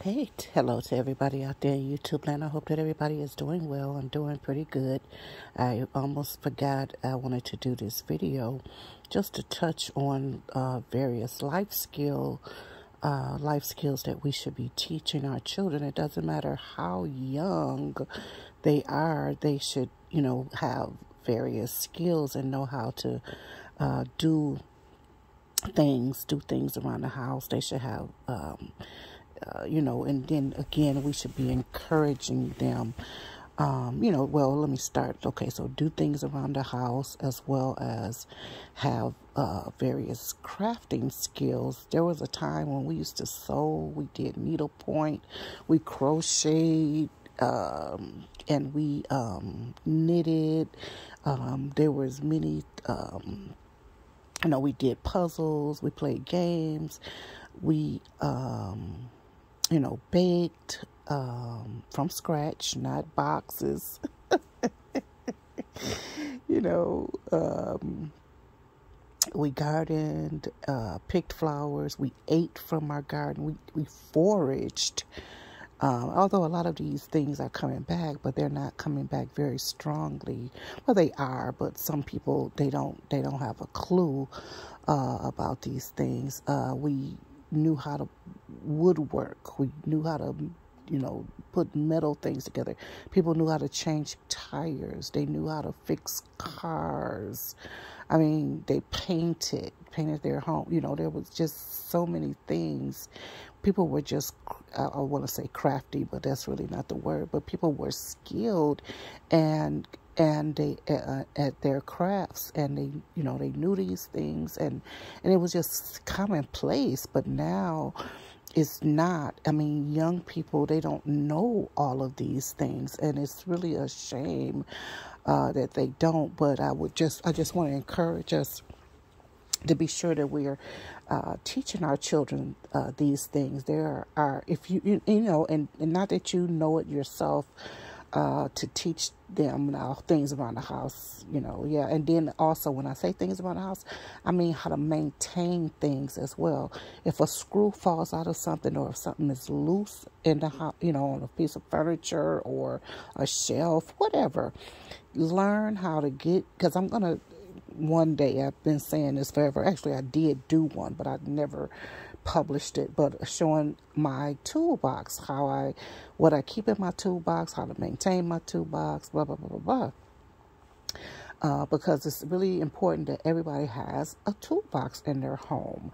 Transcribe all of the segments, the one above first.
Hey, hello to everybody out there in YouTube land. I hope that everybody is doing well. I'm doing pretty good. I almost forgot I wanted to do this video just to touch on various life skills that we should be teaching our children. It doesn't matter how young they are, they should, have various skills and know how to do things around the house. They should have and then again, we should be encouraging them. Well, let me start. Okay, so do things around the house as well as have various crafting skills. There was a time when we used to sew, we did needlepoint, we crocheted, and we knitted. There was many, we did puzzles, we played games, we baked from scratch, not boxes. We gardened, picked flowers. We ate from our garden. We foraged. Although a lot of these things are coming back, but they're not coming back very strongly. Well, they are, but some people they don't have a clue about these things. We knew how to woodwork. We knew how to, put metal things together. People knew how to change tires. They knew how to fix cars. I mean, they painted their home. There was just so many things. People were just, I want to say crafty, but that's really not the word. But people were skilled and they at their crafts, and they knew these things, and it was just commonplace. But now it's not. I mean, young people, they don't know all of these things, and it's really a shame that they don't. But I just want to encourage us to be sure that we are teaching our children these things. There are, if and not that you know it yourself, to teach them things around the house, and then also when I say things around the house, I mean how to maintain things as well. If a screw falls out of something, or if something is loose in the house, on a piece of furniture or a shelf, whatever, learn how to because I'm going to, one day, I've been saying this forever. Actually, I did do one, but I never published it. But showing my toolbox, what I keep in my toolbox, how to maintain my toolbox, blah, blah, blah, blah, blah. Because it's really important that everybody has a toolbox in their home.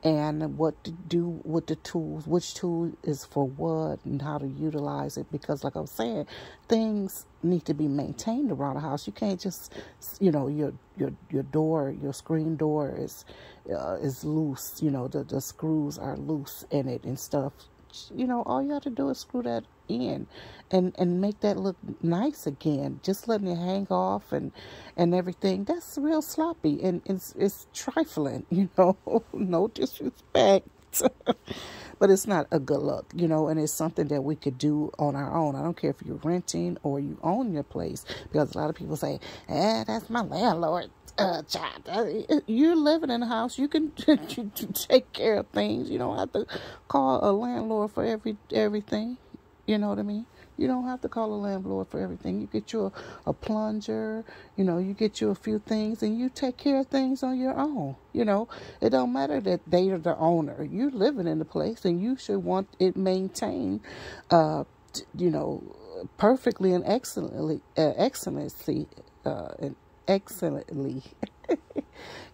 And what to do with the tools, which tool is for what, and how to utilize it. Because like I was saying, things need to be maintained around the house. You can't just, your door, your screen door is loose. The screws are loose in it and stuff. All you have to do is screw that in and make that look nice again. Just letting it hang off and everything, that's real sloppy, and it's trifling, no disrespect. But it's not a good look, and it's something that we could do on our own. I don't care if you're renting or you own your place, because a lot of people say, that's my landlord job. You're living in a house. You can take care of things. You don't have to call a landlord for everything. You know what I mean? You don't have to call a landlord for everything. You get you a plunger, you get you a few things, and you take care of things on your own. It don't matter that they are the owner. You're living in the place, and you should want it maintained, perfectly and excellently.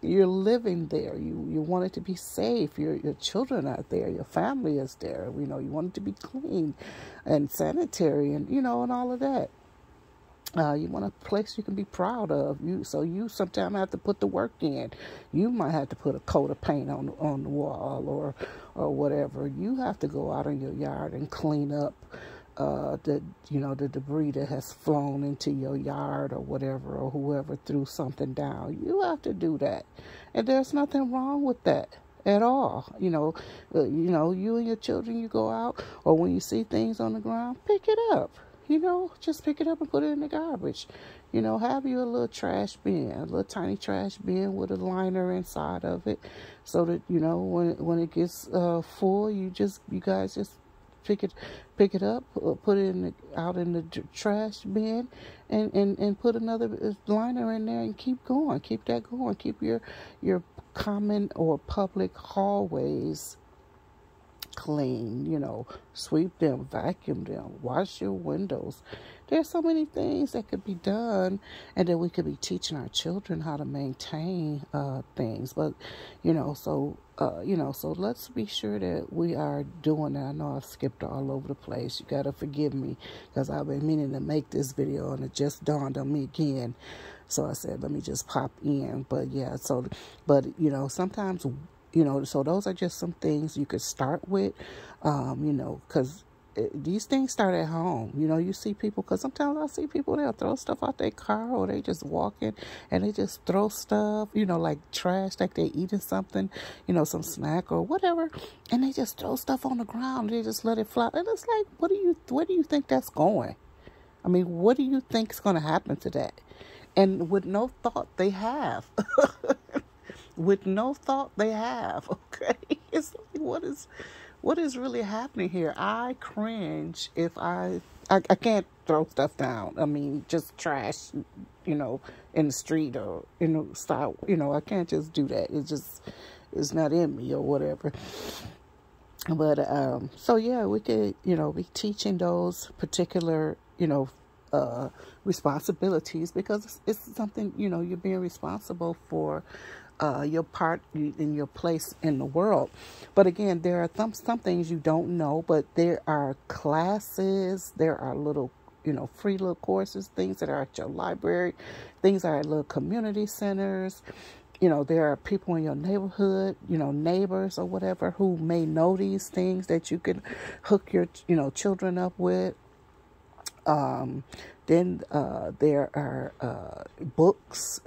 You're living there. You want it to be safe. Your children are there. Your family is there. You want it to be clean and sanitary, and and all of that. You want a place you can be proud of. You sometimes have to put the work in. You might have to put a coat of paint on the wall or whatever. You have to go out in your yard and clean up the debris that has flown into your yard or whatever, or whoever threw something down. You have to do that, and there's nothing wrong with that at all. You and your children, you go out, or when you see things on the ground, pick it up. Just pick it up and put it in the garbage. Have you a little trash bin, a little tiny trash bin with a liner inside of it, so that when it gets full, you guys just pick it up, put it out in the trash bin, and put another liner in there and keep going. Keep that going. Keep your common or public hallways clean, sweep them, vacuum them, wash your windows. There's so many things that could be done, and then we could be teaching our children how to maintain things. But, so let's be sure that we are doing that. I know I've skipped all over the place. You got to forgive me, because I've been meaning to make this video, and it just dawned on me again. So I said, let me just pop in. But yeah, sometimes, so those are just some things you could start with, because these things start at home. You see people, because sometimes I see people, they'll throw stuff out their car, or they just walking and they just throw stuff, like trash, like they eating something, some snack or whatever, and they just throw stuff on the ground. They just let it fly. And it's like, where do you think that's going? I mean, what do you think is going to happen to that? And with no thought they have. With no thought they have, okay? It's like, what is really happening here? I cringe if I can't throw stuff down. I mean, just trash, in the street or in the style, I can't just do that. It's not in me or whatever. But, so yeah, we could, be teaching those particular, responsibilities, because it's something, you're being responsible for your part in your place in the world. But again, there are some things you don't know, but there are classes, there are little, free little courses, things that are at your library, things that are at little community centers. There are people in your neighborhood, neighbors or whatever, who may know these things that you can hook your, children up with. Then there are books,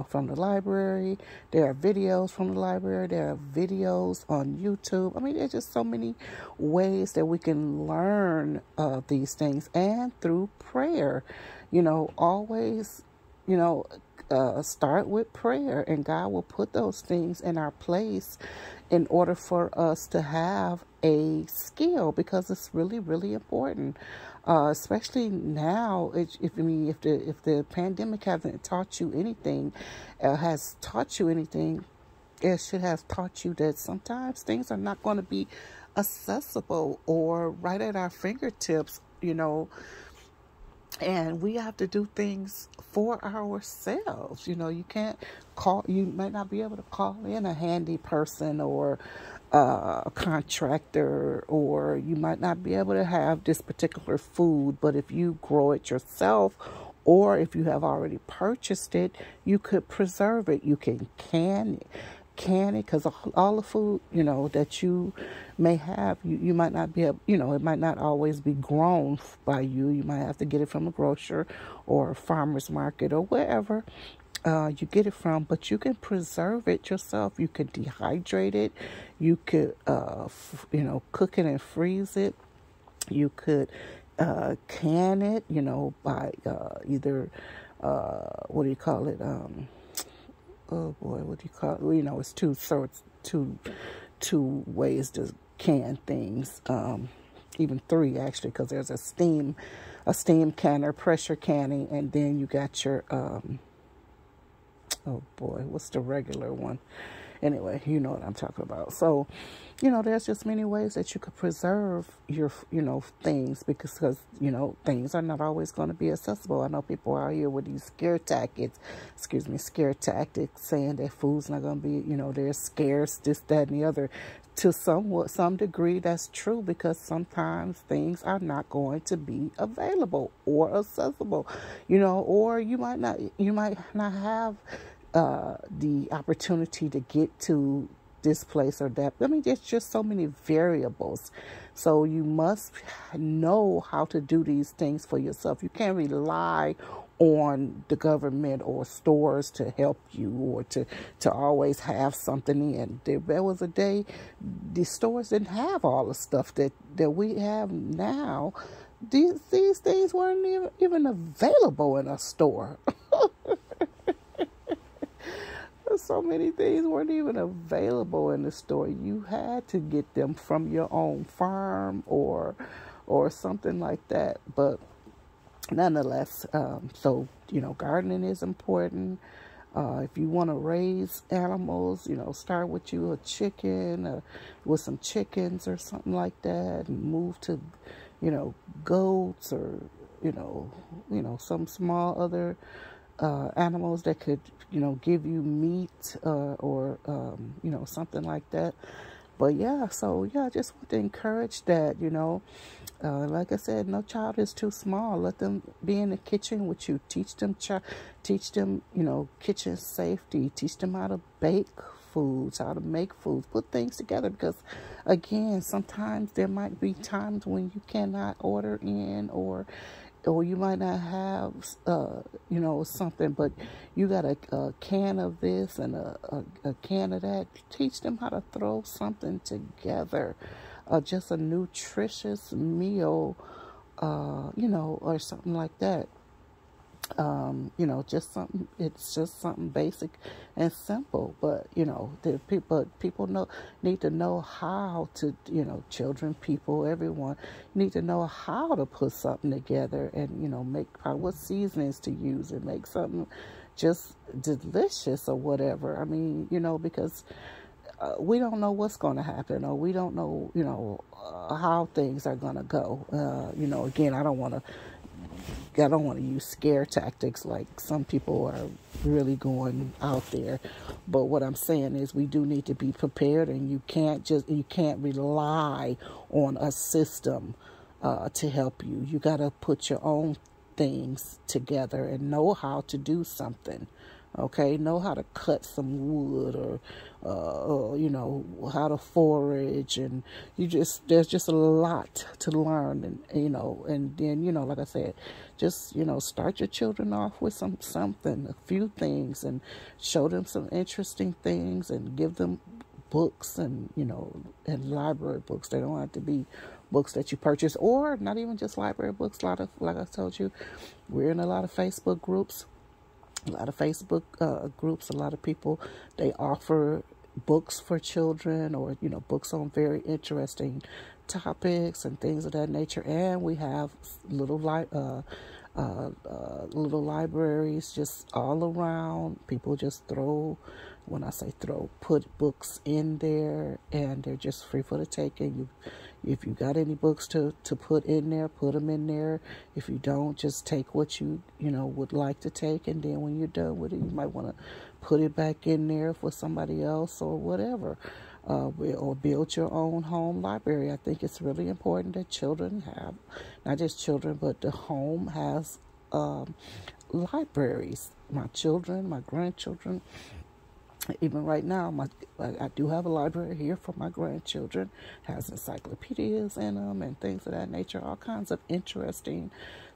from the library. There are videos from the library. There are videos on YouTube. I mean, there's just so many ways that we can learn these things, and through prayer. Always, start with prayer, and God will put those things in our place in order for us to have a skill, because it's really, really important. Especially now, if the pandemic hasn't taught you anything, it should have taught you that sometimes things are not going to be accessible or right at our fingertips, and we have to do things for ourselves. You might not be able to call in a handy person or a contractor, or you might not be able to have this particular food, but if you grow it yourself, or if you have already purchased it, you could preserve it. You can can it, because all the food, that you may have, you might not be able, it might not always be grown by you. You might have to get it from a grocer or a farmer's market or wherever you get it from, but you can preserve it yourself. You could dehydrate it. You could, cook it and freeze it. You could can it, by either, what do you call it? Oh boy, what do you call it? It's two ways to can things. Even three, actually, because there's a steam canner, pressure canning, and then you got your, oh boy, what's the regular one? Anyway, you know what I'm talking about. So, there's just many ways that you could preserve your, things, because, things are not always going to be accessible. I know people out here with these scare tactics, saying that food's not going to be, they're scarce, this, that, and the other. To some degree, that's true, because sometimes things are not going to be available or accessible, or you might not have the opportunity to get to this place or that. I mean, there's just so many variables. So you must know how to do these things for yourself. You can't rely on the government or stores to help you, or to always have something in. There was a day the stores didn't have all the stuff that we have now. These things weren't even available in a store. So many things weren't even available in the store. You had to get them from your own farm or something like that. But nonetheless, so, gardening is important. If you want to raise animals, start with you a chicken, with some chickens or something like that, and move to, goats or, some small other animals that could, give you meat or something like that. But yeah, I just want to encourage that, like I said, no child is too small. Let them be in the kitchen with you. Teach them, kitchen safety. Teach them how to bake foods, how to make foods, put things together. Because again, sometimes there might be times when you cannot order in, or you might not have, something, but you got a can of this and a can of that. Teach them how to throw something together, just a nutritious meal, or something like that. Just something. It's just something basic and simple, but the people need to know how to, children, people, everyone need to know how to put something together and make what seasonings to use and make something just delicious or whatever. I mean, because we don't know what's going to happen, or we don't know, how things are going to go. Again, I don't want to use scare tactics like some people are really going out there. But what I'm saying is we do need to be prepared, and you can't rely on a system to help you. You got to put your own things together and know how to do something. Okay, know how to cut some wood, or how to forage, and there's just a lot to learn, and then like I said, just start your children off with something, a few things, and show them some interesting things, and give them books, and and library books. They don't have to be books that you purchase, or not even just library books. Like I told you, we're in a lot of Facebook groups. A lot of Facebook groups, a lot of people, they offer books for children, or, books on very interesting topics and things of that nature. And we have little libraries just all around. People just when I say put books in there, and they're just free for the taking. If you got any books to put in there, put them in there. If you don't, just take what you would like to take, and then when you're done with it, you might want to put it back in there for somebody else or whatever. Or build your own home library. I think it's really important that children have, not just children, but the home has libraries. My children, my grandchildren, even right now, I do have a library here for my grandchildren. It has encyclopedias in them and things of that nature, all kinds of interesting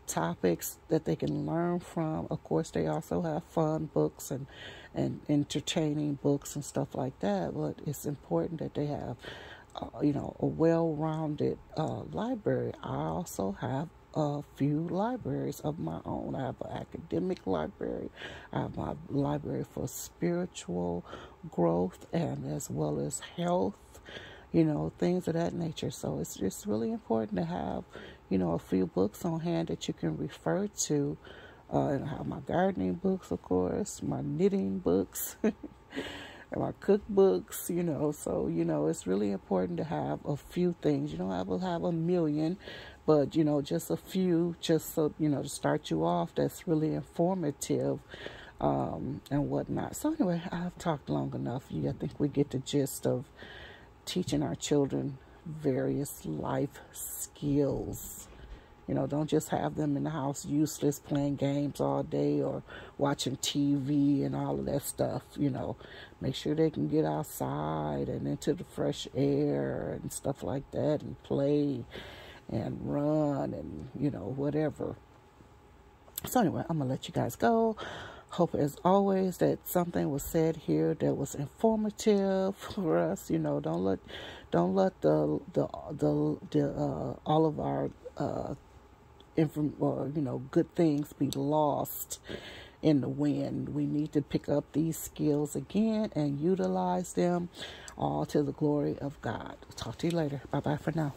topics that they can learn from. Of course, they also have fun books and entertaining books and stuff like that, but it's important that they have a well-rounded library. I also have a few libraries of my own. I have an academic library. I have my library for spiritual growth, and as well as health, things of that nature. So it's just really important to have, a few books on hand that you can refer to. And I have my gardening books, of course, my knitting books, and my cookbooks, so, it's really important to have a few things. You don't have to have a million, but, just a few, just so, to start you off, that's really informative, and whatnot. So anyway, I've talked long enough. I think we get the gist of teaching our children various life skills. Don't just have them in the house useless, playing games all day or watching TV and all of that stuff. Make sure they can get outside and into the fresh air and stuff like that, and play and run and, whatever. So anyway, I'm going to let you guys go. Hope, as always, that something was said here that was informative for us. Don't let the all of our good things be lost in the wind. We need to pick up these skills again and utilize them all to the glory of God. Talk to you later. Bye-bye for now.